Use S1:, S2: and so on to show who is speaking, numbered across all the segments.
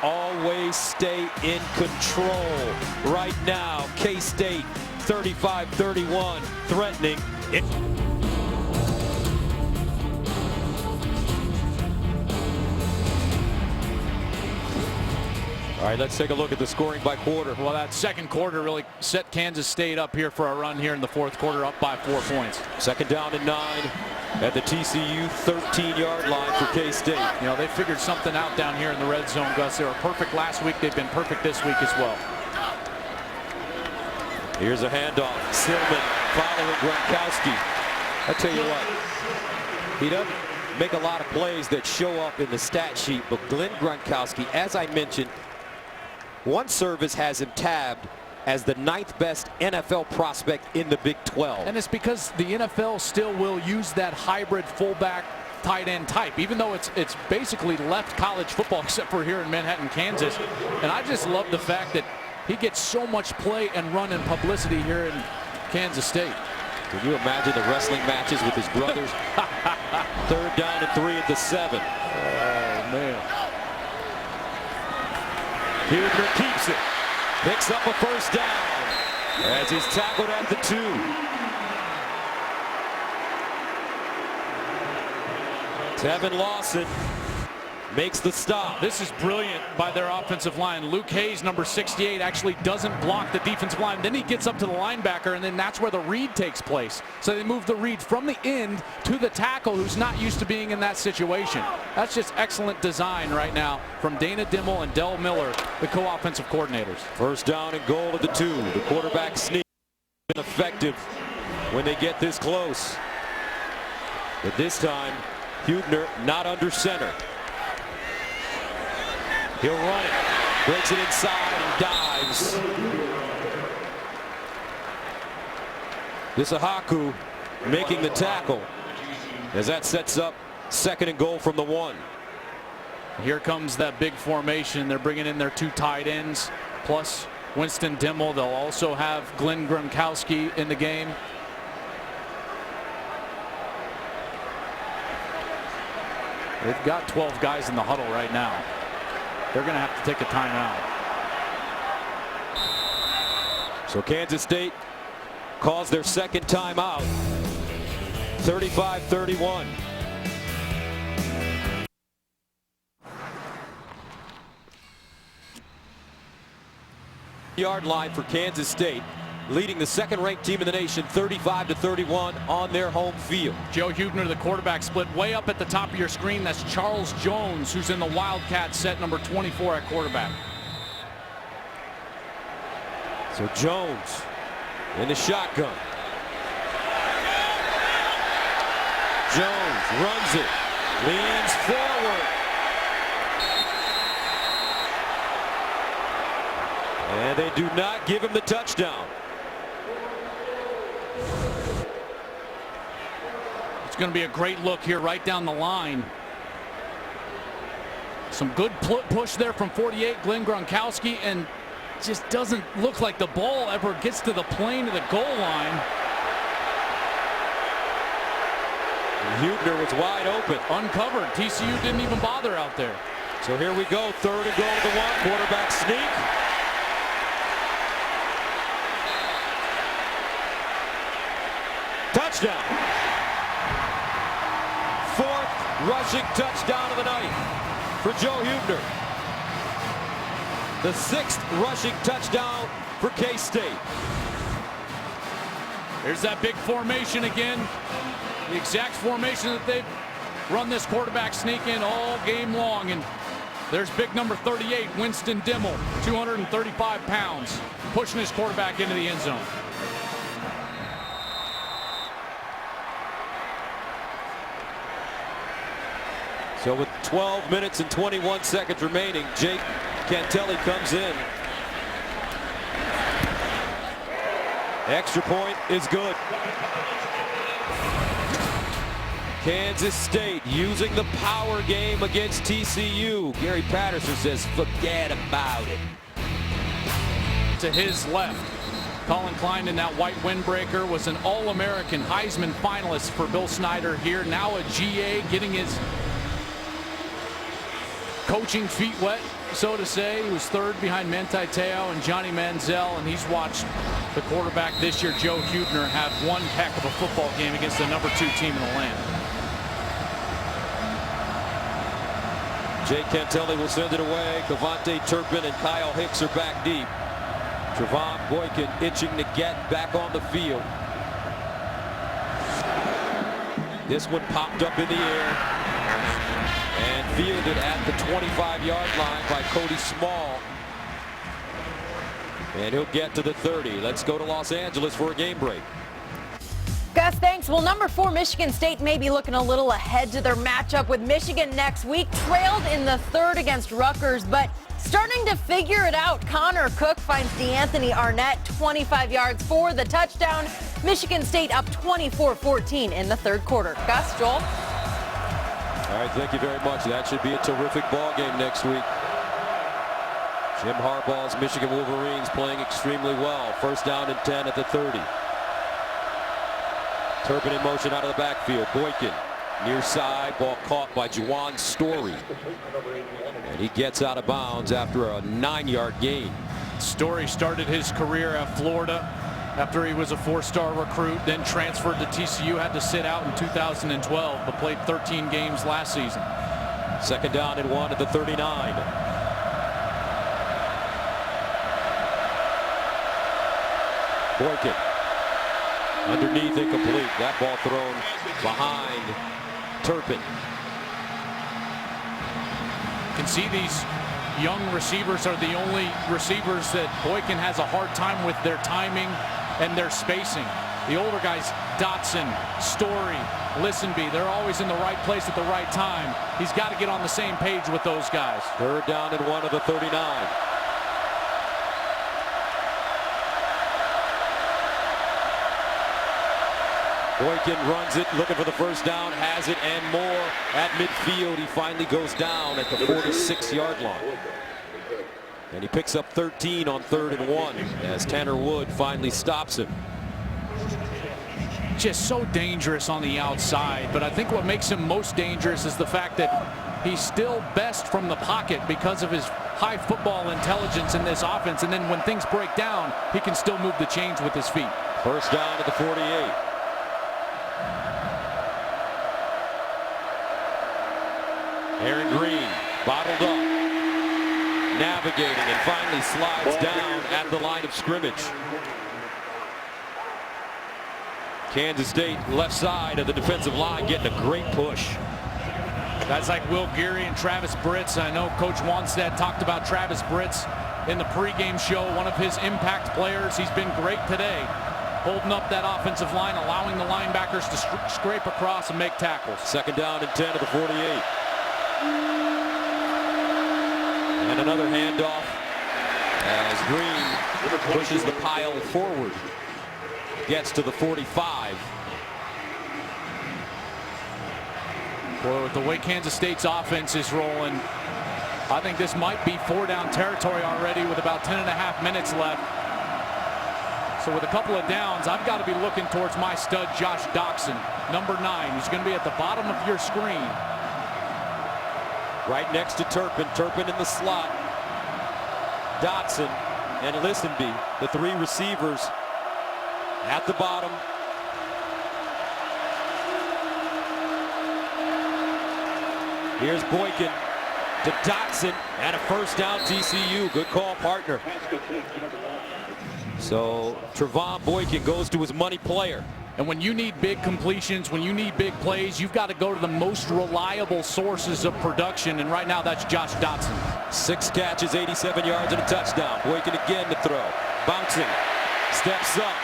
S1: Always stay in control. Right now, K-State 35-31, threatening it. All right, let's take a look at the scoring by quarter.
S2: Well, that second quarter really set Kansas State up here for a run here in the fourth quarter, up by 4 points.
S1: Second down and 9 at the TCU 13-yard line for K-State.
S2: You know, they figured something out down here in the red zone, Gus. They were perfect last week. They've been perfect this week as well.
S1: Here's a handoff. Silman following Gronkowski. I tell you what, he doesn't make a lot of plays that show up in the stat sheet, but Glenn Gronkowski, as I mentioned, one service has him tabbed as the 9th best NFL prospect in the Big 12.
S2: And it's because the NFL still will use that hybrid fullback tight end type, even though it's basically left college football except for here in Manhattan, Kansas. And I just love the fact that he gets so much play and run and publicity here in Kansas State.
S1: Can you imagine the wrestling matches with his brothers? Third down and 3 at the 7.
S2: Oh, man.
S1: Huebner keeps it. Picks up a first down as he's tackled at the 2. Tevin Lawson makes the stop.
S2: This is brilliant by their offensive line. Luke Hayes, number 68, actually doesn't block the defensive line. Then he gets up to the linebacker, and then that's where the read takes place. So they move the read from the end to the tackle, who's not used to being in that situation. That's just excellent design right now from Dana Dimmel and Del Miller, the co-offensive coordinators.
S1: First down and goal at the 2. The quarterback sneak been effective when they get this close. But this time, Huebner not under center. He'll run it, breaks it inside and dives. Haku making the tackle as that sets up second and goal from the 1.
S2: Here comes that big formation. They're bringing in their 2 tight ends plus Winston Dimmel. They'll also have Glenn Gronkowski in the game. They've got 12 guys in the huddle right now. They're going to have to take a timeout.
S1: So Kansas State calls their second timeout. 35-31. Yard line for Kansas State, leading the second-ranked team in the nation 35-31 on their home field.
S2: Joe Huebner, the quarterback, split way up at the top of your screen. That's Charles Jones, who's in the Wildcat set, number 24 at quarterback.
S1: So Jones in the shotgun. Jones runs it, leans forward. And they do not give him the touchdown.
S2: It's going to be a great look here right down the line. Some good push there from 48, Glenn Gronkowski, and just doesn't look like the ball ever gets to the plane of the goal line.
S1: Huebner was wide open.
S2: Uncovered. TCU didn't even bother out there.
S1: So here we go, third and goal to the 1. Quarterback sneak. Touchdown. 4th rushing touchdown of the night for Joe Huebner. The 6th rushing touchdown for K-State.
S2: There's that big formation again. The exact formation that they've run this quarterback sneak in all game long. And there's big number 38, Winston Dimmel, 235 pounds, pushing his quarterback into the end zone.
S1: So with 12 minutes and 21 seconds remaining, Jake Cantelli comes in. Extra point is good. Kansas State using the power game against TCU. Gary Patterson says, forget about it.
S2: To his left, Colin Klein in that white windbreaker was an All-American Heisman finalist for Bill Snyder here. Now a GA, getting his coaching feet wet, so to say. He was third behind Manti Te'o and Johnny Manziel, and he's watched the quarterback this year, Joe Huebner, have one heck of a football game against the #2 team in the land.
S1: Jake Cantelli will send it away. Cavante Turpin and Kyle Hicks are back deep. Trevon Boykin itching to get back on the field. This one popped up in the air and fielded at the 25-yard line by Cody Small. And he'll get to the 30. Let's go to Los Angeles for a game break.
S3: Gus, thanks. Well, #4 Michigan State may be looking a little ahead to their matchup with Michigan next week. Trailed in the 3rd against Rutgers, but starting to figure it out. Connor Cook finds DeAnthony Arnett 25 yards for the touchdown. Michigan State up 24-14 in the 3rd quarter. Gus, Joel?
S1: All right, thank you very much. That should be a terrific ball game next week. Jim Harbaugh's Michigan Wolverines playing extremely well. 1st down and 10 at the 30. Turpin in motion out of the backfield. Boykin near side, ball caught by Juwan Story. And he gets out of bounds after a 9-yard gain.
S2: Story started his career at Florida after he was a 4-star recruit, then transferred to TCU, had to sit out in 2012, but played 13 games last season.
S1: 2nd down and 1 at the 39. Boykin underneath, incomplete. That ball thrown behind Turpin.
S2: You can see these young receivers are the only receivers that Boykin has a hard time with their timing and their spacing. The older guys, Dotson, Story, Listenby, they're always in the right place at the right time. He's got to get on the same page with those guys.
S1: 3rd down and 1 of the 39. Boykin runs it, looking for the 1st down, has it and more at midfield. He finally goes down at the 46-yard line. And he picks up 13 on 3rd and 1 as Tanner Wood finally stops him.
S2: Just so dangerous on the outside, but I think what makes him most dangerous is the fact that he's still best from the pocket because of his high football intelligence in this offense, and then when things break down, he can still move the chains with his feet.
S1: 1st down at the 48. Aaron Green bottled up, navigating, and finally slides down at the line of scrimmage. Kansas State left side of the defensive line getting a great push.
S2: Guys like Will Geary and Travis Britz. I know Coach Wanstead talked about Travis Britz in the pregame show, one of his impact players. He's been great today, holding up that offensive line, allowing the linebackers to scrape across and make tackles.
S1: 2nd down and 10 at the 48. And another handoff as Green pushes the pile forward. Gets to the 45.
S2: Boy, with the way Kansas State's offense is rolling, I think this might be 4-down territory already with about 10.5 minutes left. So with a couple of downs, I've got to be looking towards my stud, Josh Doxson, #9. He's going to be at the bottom of your screen.
S1: Right next to Turpin. Turpin in the slot. Dotson and Listenby, the 3 receivers at the bottom. Here's Boykin to Dotson, and a 1st down TCU. Good call, partner. So Trevon Boykin goes to his money player.
S2: And when you need big completions, when you need big plays, you've got to go to the most reliable sources of production, and right now that's Josh Dotson.
S1: 6 catches, 87 yards, and a touchdown. Boykin again to throw. Bouncing, steps up,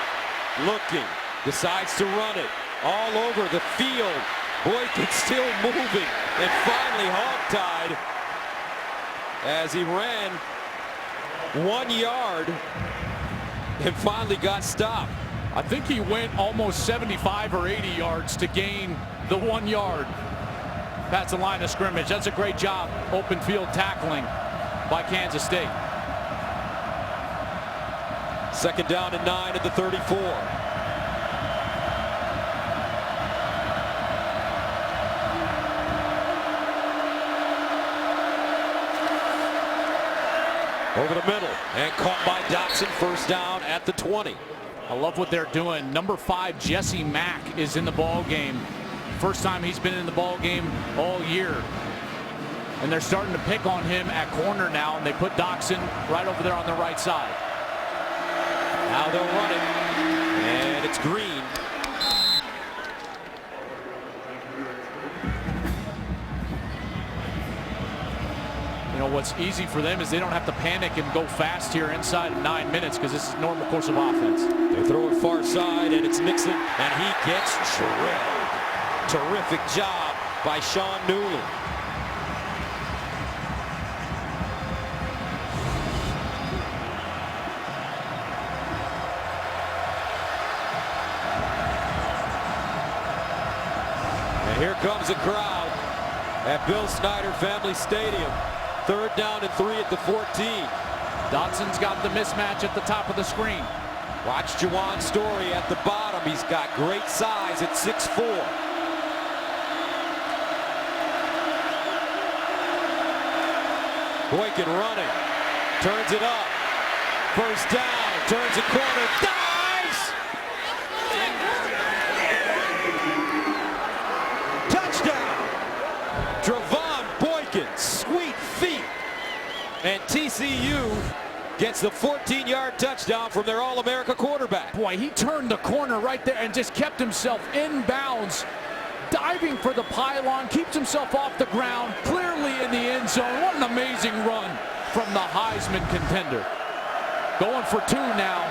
S1: looking, decides to run it all over the field. Boykin still moving, and finally hog-tied as he ran 1 yard and finally got stopped.
S2: I think he went almost 75 or 80 yards to gain the 1 yard past the line of scrimmage. That's a great job, open field tackling by Kansas State.
S1: 2nd down and 9 at the 34. Over the middle and caught by Dotson. First down at the 20.
S2: I love what they're doing. Number 5, Jesse Mack, is in the ball game. First time he's been in the ball game all year. And they're starting to pick on him at corner now, and they put Dotson right over there on the right side.
S1: Now they'll run it, and it's Green.
S2: You know, what's easy for them is they don't have to panic and go fast here inside of 9 minutes because this is normal course of offense.
S1: They throw it far side, and it's Nixon, and he gets drilled. Terrific job by Sean Newland. And here comes the crowd at Bill Snyder Family Stadium. Third down and 3 at the 14.
S2: Dotson's got the mismatch at the top of the screen.
S1: Watch Juwan Story at the bottom. He's got great size at 6'4". Boykin running. Turns it up. First down. Turns the corner. Dives! Touchdown! Travon Boykin. Sweet feet. And TCU gets the 14-yard touchdown from their All-America quarterback.
S2: Boy, he turned the corner right there and just kept himself in bounds, diving for the pylon, keeps himself off the ground, clearly in the end zone. What an amazing run from the Heisman contender. Going for 2 now,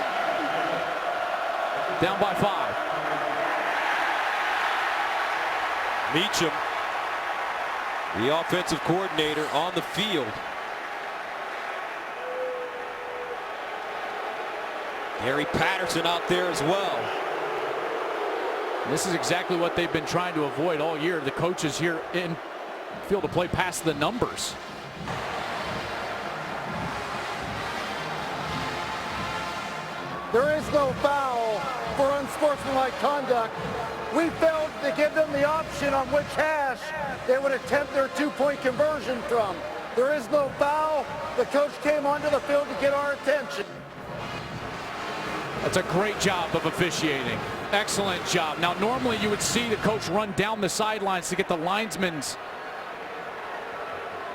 S2: down by 5.
S1: Meacham, the offensive coordinator, on the field. Gary Patterson out there as well.
S2: This is exactly what they've been trying to avoid all year. The coaches here in field to play past the numbers.
S4: There is no foul for unsportsmanlike conduct. We failed to give them the option on which hash they would attempt their 2-point conversion from. There is no foul. The coach came onto the field to get our attention.
S2: That's a great job of officiating. Excellent job. Now, normally you would see the coach run down the sidelines to get the linesman's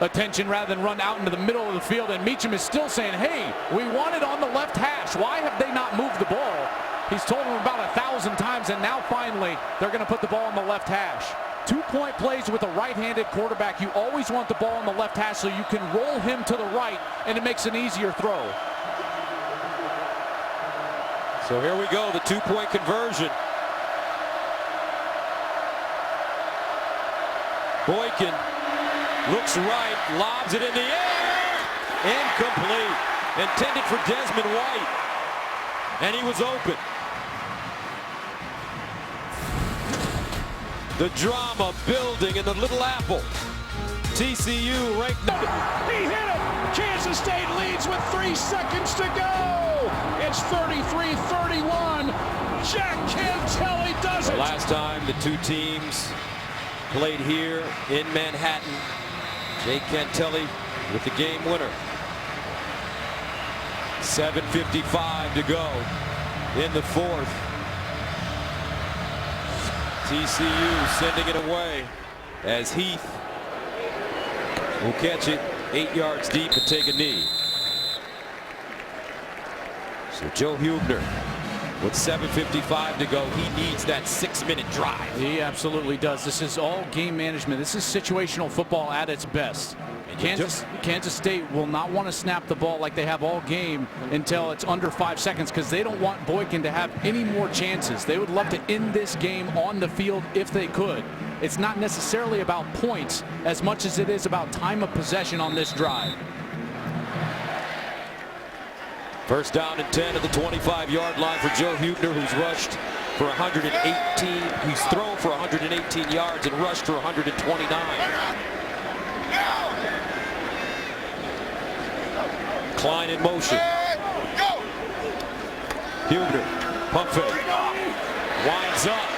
S2: attention rather than run out into the middle of the field. And Meacham is still saying, hey, we want it on the left hash. Why have they not moved the ball? He's told them about 1,000 times, and now finally they're going to put the ball on the left hash. 2-point plays with a right-handed quarterback. You always want the ball on the left hash so you can roll him to the right, and it makes an easier throw.
S1: So here we go, the 2-point conversion. Boykin looks right, lobs it in the air. Incomplete. Intended for Desmond White. And he was open. The drama building in the Little Apple. TCU ranked.
S5: He hit it! Kansas State leads with 3 seconds to go! It's 33-31. Jack Cantelli does it!
S1: The last time the two teams played here in Manhattan, Jake Cantelli with the game winner. 7:55 to go in the 4th. TCU sending it away as Heath will catch it 8 yards deep and take a knee. So Joe Huebner with 7:55 to go. He needs that 6-minute drive.
S2: He absolutely does. This is all game management. This is situational football at its best. Kansas State will not want to snap the ball like they have all game until it's under 5 seconds because they don't want Boykin to have any more chances. They would love to end this game on the field if they could. It's not necessarily about points as much as it is about time of possession on this drive.
S1: First down and 10 at the 25-yard line for Joe Huebner, who's rushed for 118. He's thrown for 118 yards and rushed for 129. Klein in motion. Huebner, pump fake. Winds up.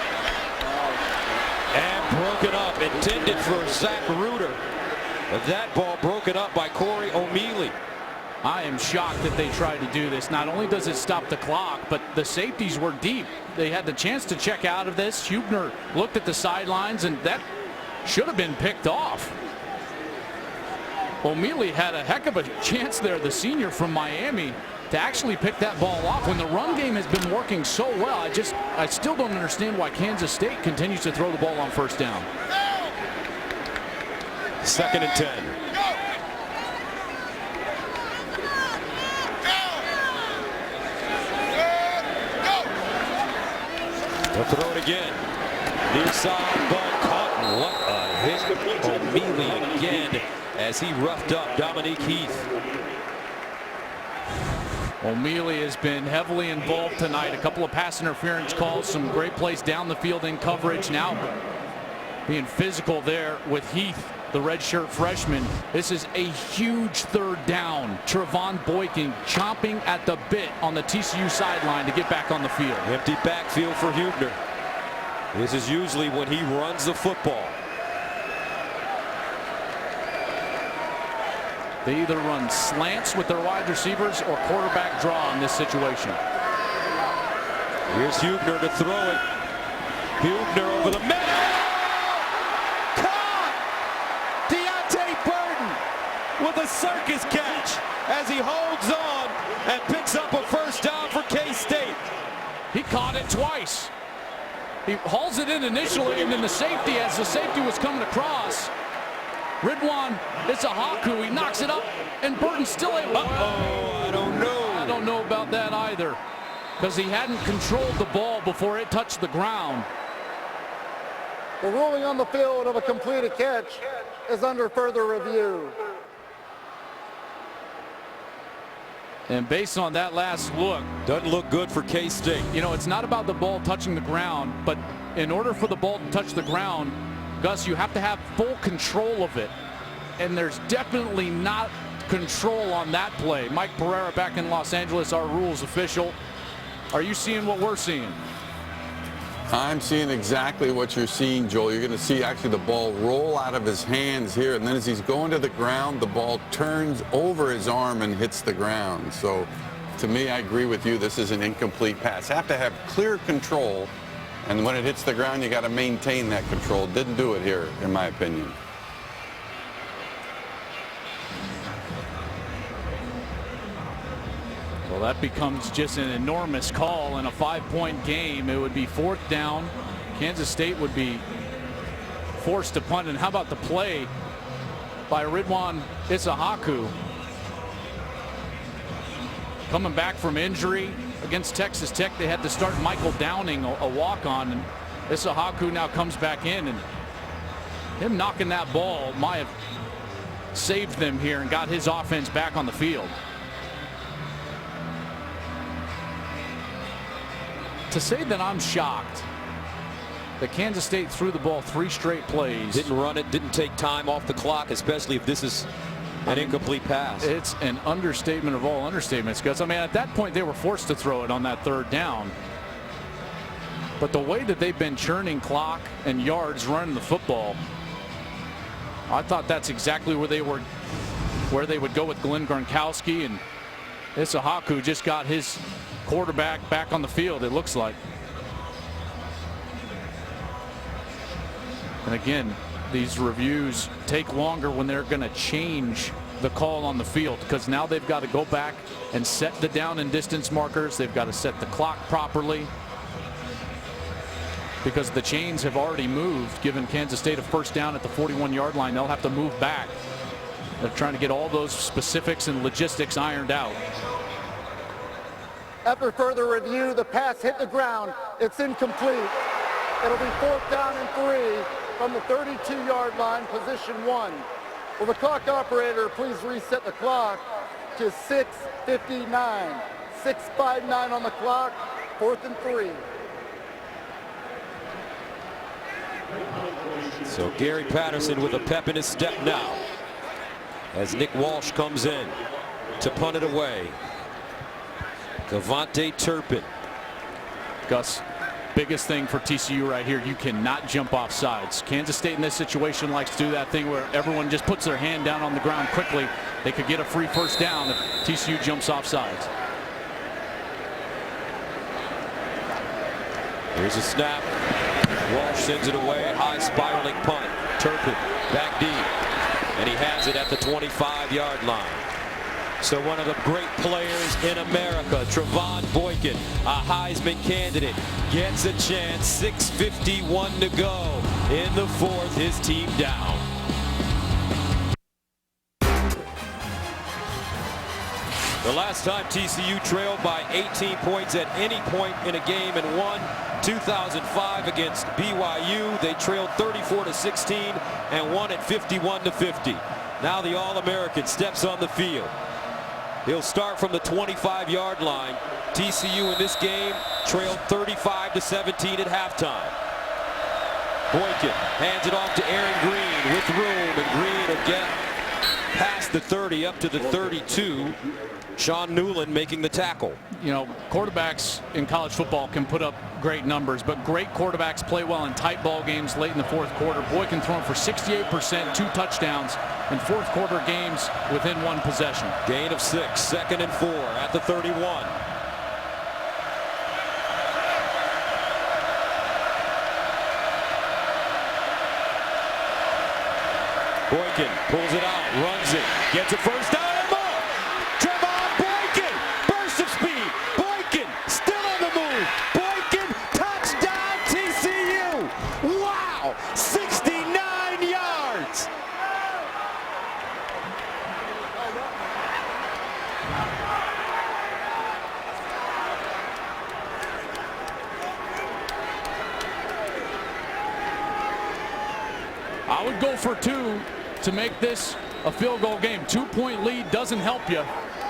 S1: And broken up. Intended for Zach Ruder. But that ball broken up by Corey O'Mealy.
S2: I am shocked that they tried to do this. Not only does it stop the clock, but the safeties were deep. They had the chance to check out of this. Huebner looked at the sidelines, and that should have been picked off. O'Mealy had a heck of a chance there, the senior from Miami, to actually pick that ball off when the run game has been working so well. I still don't understand why Kansas State continues to throw the ball on first down.
S1: 2nd and 10. They'll throw it again. Near side ball caught. And what a hit. O'Mealy again as he roughed up Dominique Heath.
S2: O'Mealy has been heavily involved tonight. A couple of pass interference calls, some great plays down the field in coverage. Now being physical there with Heath, the redshirt freshman. This is a huge 3rd down. Trevon Boykin chomping at the bit on the TCU sideline to get back on the field.
S1: Empty backfield for Huebner. This is usually when he runs the football.
S2: They either run slants with their wide receivers or quarterback draw in this situation.
S1: Here's Huebner to throw it. Huebner over the middle. Caught! Deontay Burton with a circus catch as he holds on and picks up a first down for K-State.
S2: He caught it twice. He hauls it in initially, and then the safety, as the safety was coming across, Ridwan, it's a Haku. He knocks it up, and Burton's still able.
S1: I don't know.
S2: I don't know about that either, because he hadn't controlled the ball before it touched the ground.
S4: The ruling on the field of a completed catch is under further review.
S2: And based on that last look,
S1: Doesn't look good for K-State.
S2: you know, it's not about the ball touching the ground, but in order for the ball to touch the ground, Gus, you have to have full control of it. And there's definitely not control on that play. Mike Pereira back in Los Angeles, our rules official. Are you seeing what we're seeing?
S6: I'm seeing exactly what you're seeing, Joel. You're going to see actually the ball roll out of his hands here, and then as he's going to the ground, the ball turns over his arm and hits the ground. So to me, I agree with you. This is an incomplete pass. Have to have clear control, and when it hits the ground, you got to maintain that control. Didn't do it here, in my opinion.
S2: Well, that becomes just an enormous call in a 5-point game. It would be 4th down. Kansas State would be forced to punt. And how about the play by Ridwan Issahaku? Coming back from injury against Texas Tech, they had to start Michael Downing, a walk-on. And Issahaku now comes back in, and him knocking that ball might have saved them here and got his offense back on the field. To say that I'm shocked that Kansas State threw the ball 3 straight plays.
S1: Didn't run it, didn't take time off the clock, especially if this is an incomplete pass.
S2: It's an understatement of all understatements, because I mean, at that point they were forced to throw it on that 3rd down. But the way that they've been churning clock and yards running the football, I thought that's exactly where they would go with Glenn Gronkowski, and Issahaku just got his quarterback back on the field, it looks like. And again, these reviews take longer when they're going to change the call on the field, because now they've got to go back and set the down and distance markers. They've got to set the clock properly, because the chains have already moved, giving Kansas State a first down at the 41-yard line. They'll have to move back. They're trying to get all those specifics and logistics ironed out.
S4: After further review, the pass hit the ground. It's incomplete. It'll be 4th down and 3 from the 32-yard line, position 1. Will the clock operator please reset the clock to 6:59. 6:59 on the clock, 4th and 3.
S1: So Gary Patterson with a pep in his step now as Nick Walsh comes in to punt it away. Devontae Turpin.
S2: Gus, biggest thing for TCU right here, you cannot jump off sides. Kansas State in this situation likes to do that thing where everyone just puts their hand down on the ground quickly they could get a free first down if TCU jumps off sides.
S1: Here's a snap. Walsh sends it away. High spiraling punt. Turpin back deep. And he has it at the 25-yard line. So one of the great players in America, Trevon Boykin, a Heisman candidate, gets a chance. 6:51 to go in the fourth. His team down. The last time TCU trailed by 18 points at any point in a game and won, 2005 against BYU. They trailed 34-16 and won at 51-50. Now the All-American steps on the field. He'll start from the 25-yard line. TCU in this game trailed 35-17 at halftime. Boykin hands it off to Aaron Green with room, and Green will get past the 30 up to the 32. Sean Newland making the tackle.
S2: You know, quarterbacks in college football can put up great numbers, but great quarterbacks play well in tight ball games late in the fourth quarter. Boykin throwing for 68%, 2 touchdowns in fourth quarter games within 1 possession.
S1: Gain of 6, 2nd and 4 at the 31. Boykin pulls it out, runs it, gets a first down and more. Trevon Boykin, burst of speed. Boykin still on the move. Boykin, touchdown TCU. Wow, 69 yards.
S2: I would go for 2 to make this a field goal game. 2-point lead doesn't help you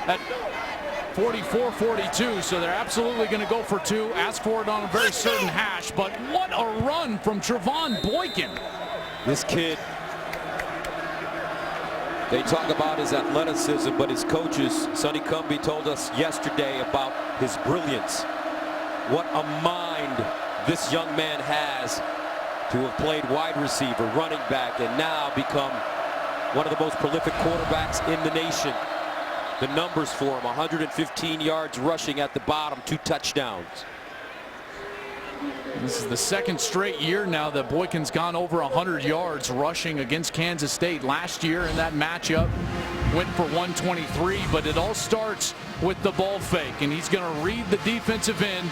S2: at 44-42, so they're absolutely going to go for 2. Ask for it on a very certain hash, but what a run from Trevon Boykin.
S1: This kid, they talk about his athleticism, but his coaches, Sonny Cumbie, told us yesterday about his brilliance. What a mind this young man has to have played wide receiver, running back, and now become one of the most prolific quarterbacks in the nation. The numbers for him: 115 yards rushing at the bottom, 2 touchdowns.
S2: This is the 2nd straight year now that Boykin's gone over 100 yards rushing against Kansas State. Last year in that matchup went for 123, but it all starts with the ball fake, and he's going to read the defensive end.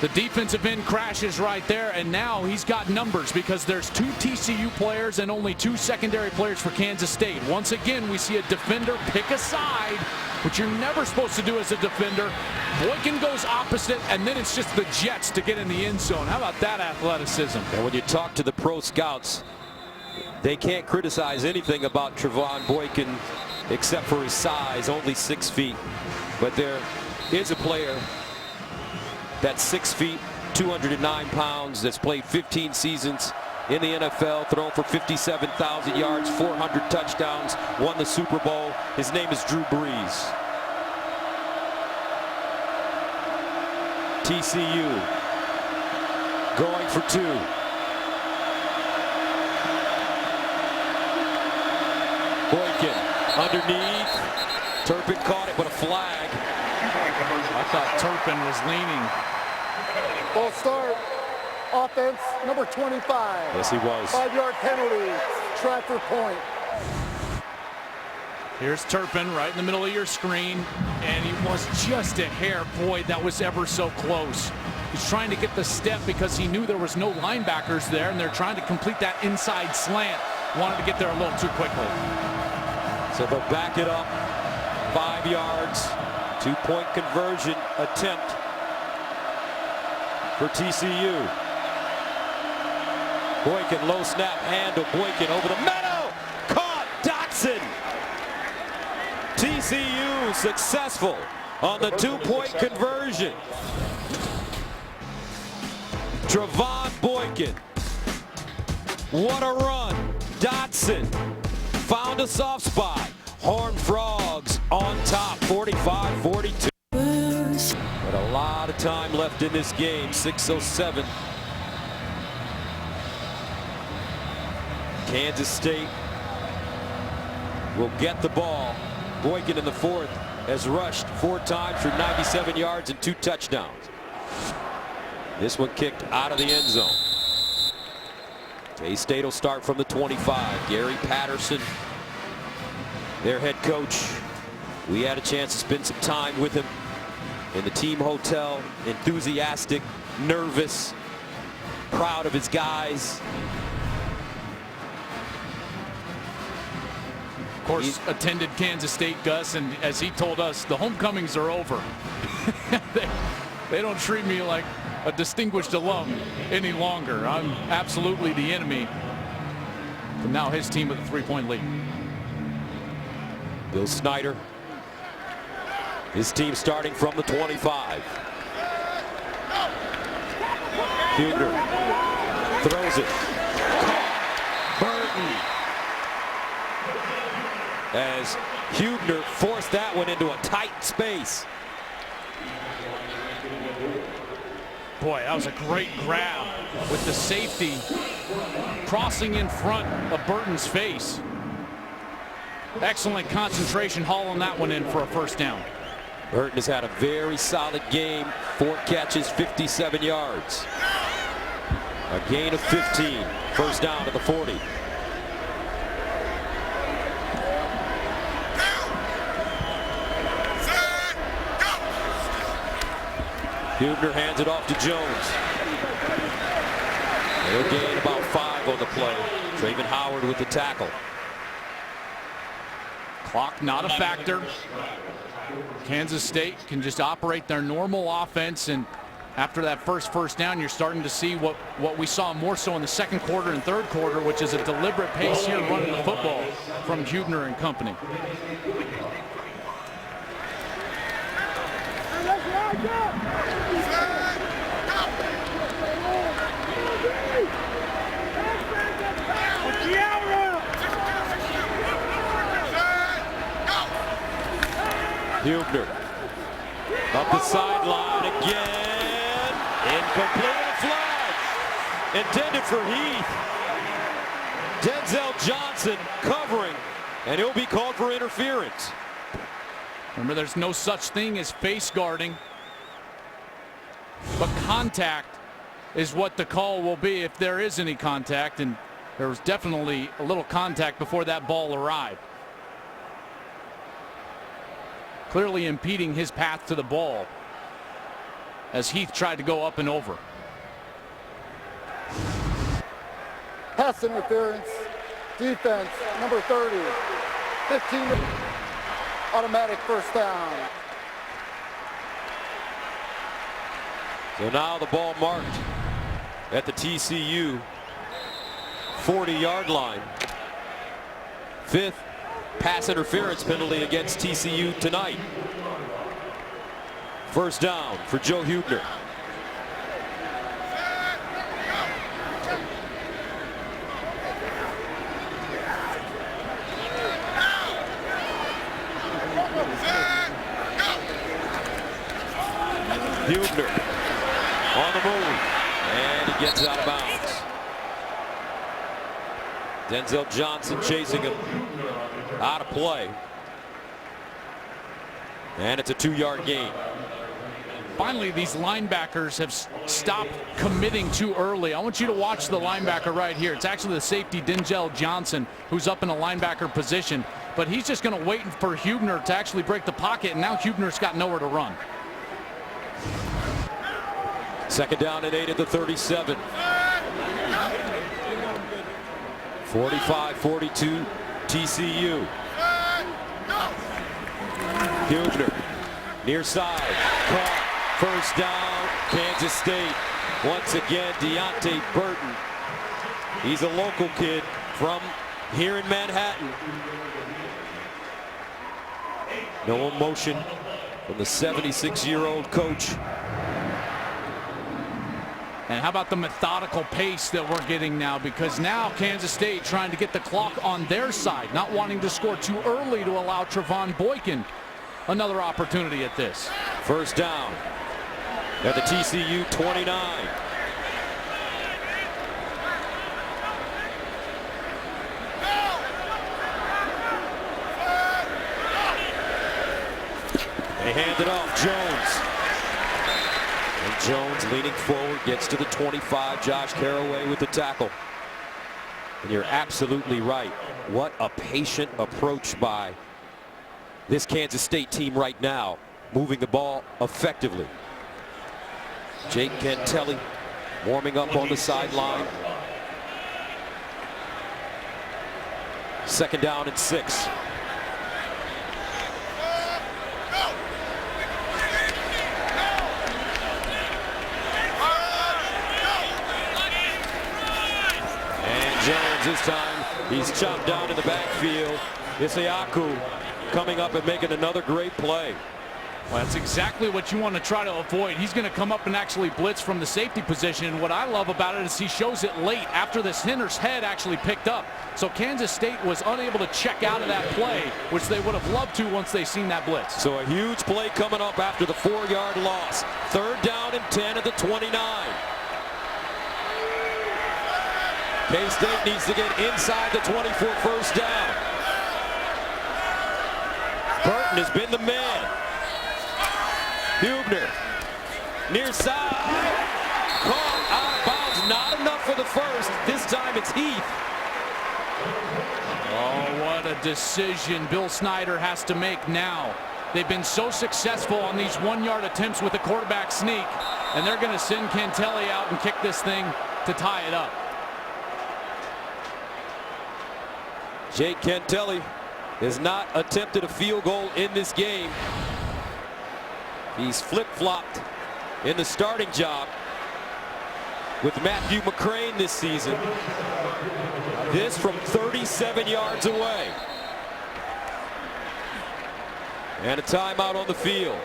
S2: The defensive end crashes right there, and now he's got numbers because there's 2 TCU players and only 2 secondary players for Kansas State. Once again, we see a defender pick a side, which you're never supposed to do as a defender. Boykin goes opposite, and then it's just the Jets to get in the end zone. How about that athleticism?
S1: And when you talk to the pro scouts, they can't criticize anything about Trevon Boykin except for his size, only 6 feet. But there is a player that's 6 feet, 209 pounds, that's played 15 seasons in the NFL, thrown for 57,000 yards, 400 touchdowns, won the Super Bowl. His name is Drew Brees. TCU going for 2. Boykin underneath. Turpin caught it, but a flag.
S2: I thought Turpin was leaning.
S4: Ball start. Offense, number 25.
S1: Yes, he was.
S4: 5-yard penalty. Try for point.
S2: Here's Turpin right in the middle of your screen, and he was just a hair. Boy, that was ever so close. He's trying to get the step because he knew there was no linebackers there, and they're trying to complete that inside slant. Wanted to get there a little too quickly.
S1: So they'll back it up. 5 yards. 2-point conversion attempt for TCU. Boykin, low snap, handle. Boykin over the middle. Caught. Dotson. TCU successful on the 2-point conversion. Trevon Boykin. What a run. Dotson found a soft spot. Horned Frogs on top, 45-42. But a lot of time left in this game, 6:07. Kansas State will get the ball. Boykin in the fourth has rushed 4 times for 97 yards and 2 touchdowns. This one kicked out of the end zone. K-State will start from the 25. Gary Patterson, their head coach. We had a chance to spend some time with him in the team hotel. Enthusiastic, nervous, proud of his guys.
S2: Of course, attended Kansas State, Gus, and as he told us, the homecomings are over. They don't treat me like a distinguished alum any longer. I'm absolutely the enemy. But now his team with a 3-point lead.
S1: Bill Snyder, his team starting from the 25. Huebner throws it. Burton. As Huebner forced that one into a tight space.
S2: Boy, that was a great grab with the safety crossing in front of Burton's face. Excellent concentration hauling that one in for a first down.
S1: Burton has had a very solid game. 4 catches, 57 yards. A gain of 15. First down to the 40. Huebner hands it off to Jones. He'll gain about 5 on the play. Trayvon Howard with the tackle.
S2: Clock not a factor. Kansas State can just operate their normal offense, and after that first down, you're starting to see what we saw more so in the second quarter and third quarter, which is a deliberate pace here running the football from Huebner and company.
S1: Huebner up the sideline again. Incomplete, and a flag intended for Heath. Denzel Johnson covering, and he'll be called for interference.
S2: Remember, there's no such thing as face guarding, but contact is what the call will be if there is any contact, and there was definitely a little contact before that ball arrived. Clearly impeding his path to the ball as Heath tried to go up and over.
S4: Pass interference, defense, number 30, 15, automatic first down.
S1: So now the ball marked at the TCU 40-yard line. 5th pass interference penalty against TCU tonight. First down for Joe Huebner. Huebner on the move, and he gets out of bounds. Denzel Johnson chasing him out of play, and it's a 2-yard gain.
S2: Finally, these linebackers have stopped committing too early. I want you to watch the linebacker right here. It's actually the safety, Denzel Johnson, who's up in a linebacker position, but he's just going to wait for Huebner to actually break the pocket, and now Huebner's got nowhere to run.
S1: Second down and 8 at the 37. 45-42 TCU. Huebner near side, caught, first down, Kansas State. Once again, Deontay Burton. He's a local kid from here in Manhattan. No emotion from the 76-year-old coach.
S2: And how about the methodical pace that we're getting now? Because now Kansas State trying to get the clock on their side, not wanting to score too early to allow Trevon Boykin another opportunity at this.
S1: First down at the TCU 29. They hand it off. Jones. And Jones leaning forward, gets to the 25. Josh Carraway with the tackle. And you're absolutely right. What a patient approach by this Kansas State team right now, moving the ball effectively. Jake Cantelli warming up on the sideline. 2nd down and 6. And Jones this time, he's chopped down in the backfield. Isiaku coming up and making another great play.
S2: Well, that's exactly what you want to try to avoid. He's going to come up and actually blitz from the safety position. And what I love about it is he shows it late after the center's head actually picked up. So Kansas State was unable to check out of that play, which they would have loved to once they seen that blitz.
S1: So a huge play coming up after the 4-yard loss. 3rd down and 10 at the 29. K-State needs to get inside the 20 for 1st down. Burton has been the man. Hubner, near side, caught out of bounds, not enough for the 1st. This time it's Heath.
S2: Oh, what a decision Bill Snyder has to make now. They've been so successful on these 1-yard attempts with the quarterback sneak, and they're going to send Cantelli out and kick this thing to tie it up.
S1: Jake Cantelli has not attempted a field goal in this game. He's flip-flopped in the starting job with Matthew McCrane this season. This from 37 yards away. And a timeout on the field.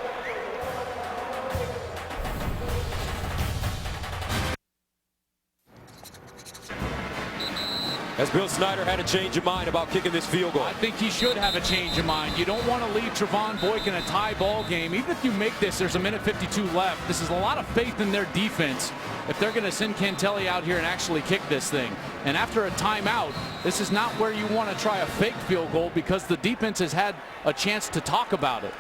S1: As Bill Snyder had a change of mind about kicking this field goal.
S2: I think he should have a change of mind. You don't want to leave Trevon Boykin a tie ball game. Even if you make this, there's a minute 52 left. This is a lot of faith in their defense if they're going to send Cantelli out here and actually kick this thing. And after a timeout, this is not where you want to try a fake field goal because the defense has had a chance to talk about it.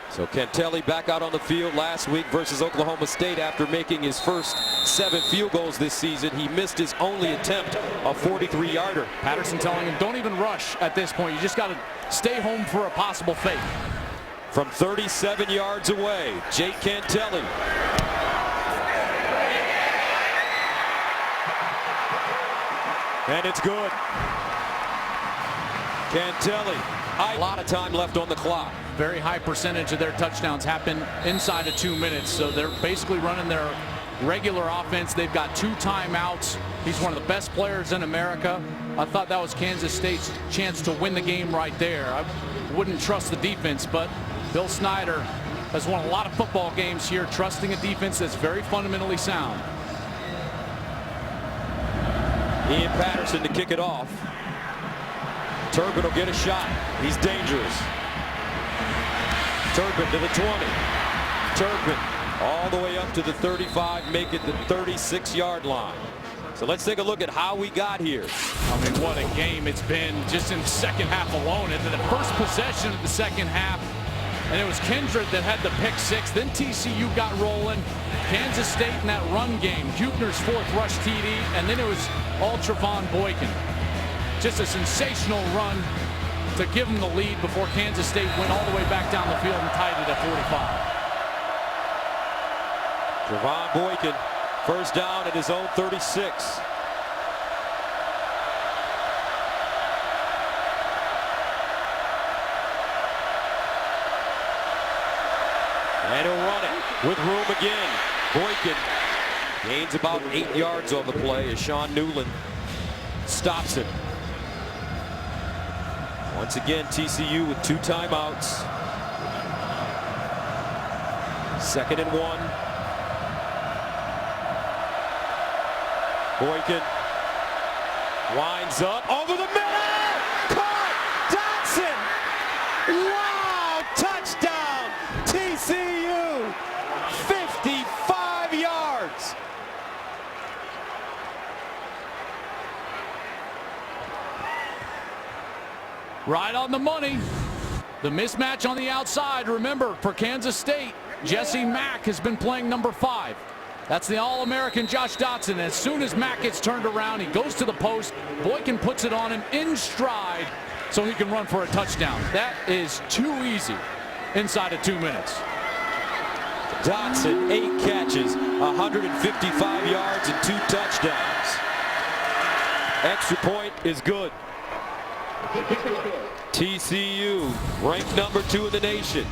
S1: So Cantelli back out on the field last week versus Oklahoma State after making his first 7 field goals this season. He missed his only attempt, a 43-yarder.
S2: Patterson telling him, don't even rush at this point. You just got to stay home for a possible fake.
S1: From 37 yards away, Jake Cantelli. And it's good. Cantelli. A lot of time left on the clock.
S2: Very high percentage of their touchdowns happen inside of 2 minutes. So they're basically running their regular offense. They've got 2 timeouts. He's one of the best players in America. I thought that was Kansas State's chance to win the game right there. I wouldn't trust the defense, but Bill Snyder has won a lot of football games here, trusting a defense that's very fundamentally sound.
S1: Ian Patterson to kick it off. Turbin will get a shot. He's dangerous. Turbin to the 20. Turbin all the way up to the 35, make it the 36-yard line. So let's take a look at how we got here.
S2: I mean, what a game it's been just in the second half alone. And the first possession of the second half, and it was Kindred that had the pick 6. Then TCU got rolling. Kansas State in that run game. Hubner's 4th rush TD, and then it was all Trevon Boykin. Just a sensational run to give them the lead before Kansas State went all the way back down the field and tied it at 45.
S1: Trevon Boykin, 1st down at his own 36. And he'll run it with room again. Boykin gains about 8 yards on the play as Sean Newland stops it. Once again, TCU with 2 timeouts. 2nd and 1. Boykin winds up over the middle. Caught. Dotson. Wow. Touchdown. TCU. 55 yards.
S2: Right on the money. The mismatch on the outside, remember, for Kansas State, Jesse Mack has been playing number 5. That's the All-American Josh Dotson. As soon as Mack gets turned around, he goes to the post. Boykin puts it on him in stride so he can run for a touchdown. That is too easy inside of 2 minutes.
S1: Dotson, 8 catches, 155 yards and 2 touchdowns. Extra point is good. TCU ranked number 2 in the nation.